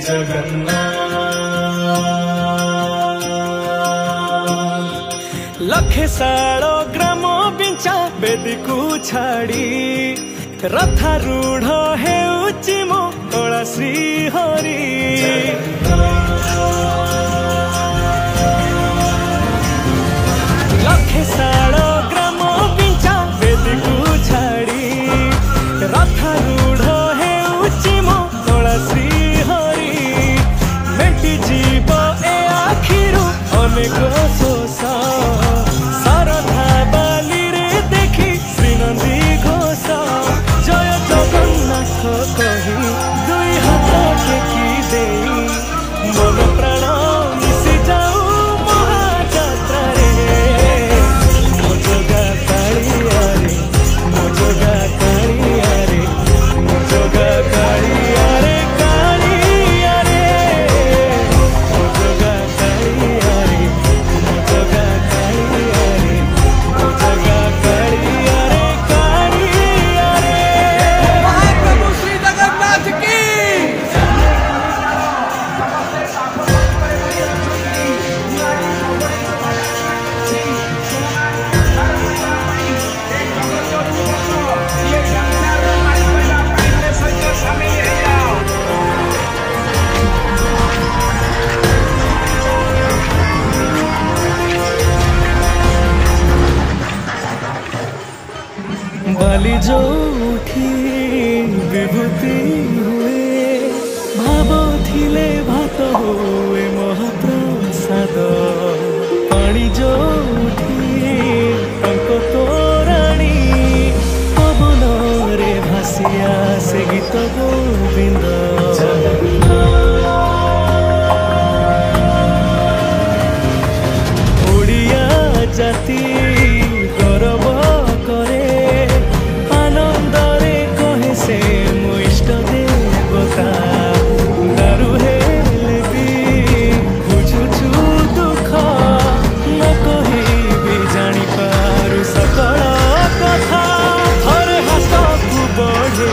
जगन्नाथ लखे साल ग्राम बिंचा बेदी को छाड़ी रथारूढ़ हेउची मो कला श्री हरि लखे साल ग्राम बिंचा बेदी को छाड़ी रथारूढ़ हेउची मो कला श्री हरि मेटी जीव ए आखिरु अनेक शोष सरधा बाली रे देखी श्रीनंदी घोष जय जगन्नाथ कही दुई हाथ टेकी दे मन प्राण मिशि जाऊ महाजात्रा रे मो जगा कालिया रे मो जगा कालिया रे मो जगा कालिया रे कालिया रे मो जगा कालिया रे मो जगा कालिया रे मो जगा कालिया रे कालिया रे महाप्रभु श्री जगन्नाथ की बाली जो उठी विभूति हुए भाव थिले भात हुए महाप्रसाद पानी जो उठी टंक तोराणी पवन रे भासिया से गीत गोविंद ओडिया जाति गौरव करे आनंदरे कहे से मो इष्ट देवता दारु हेले भी बुझुछु दुख न कही भी जानी पारु सकल कथा हरे हाथकु बढ़े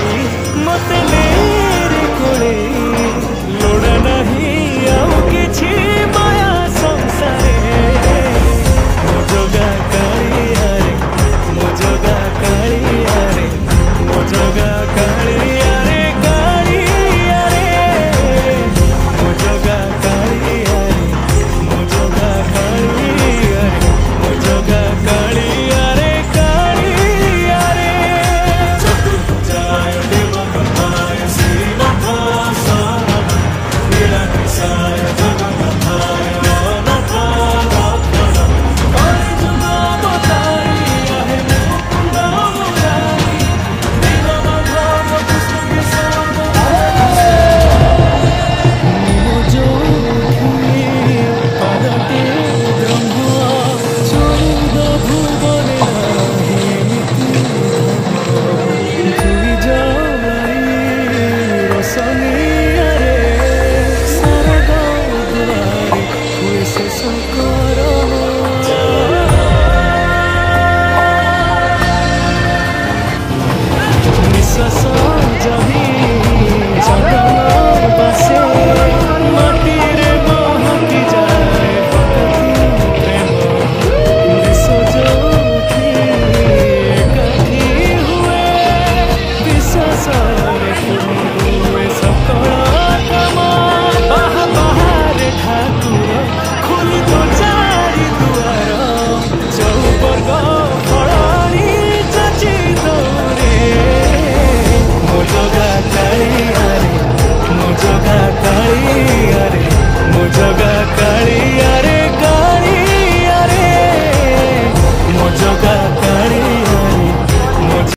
मते मेरे कोले लोड़ा नहीं आउ किछि माया संसारे मो जगा कालिया रे मो जगा कालिया रे मो जगा कालिया रे कालिया रे मो जगा कालिया रे मो जगा कालिया रे मो जगा कालिया रे कालिया रे चतुर्भुजाय देवगणाय श्रीनाथाय नीलकेशाय जगन्नाथाय अनाथाय so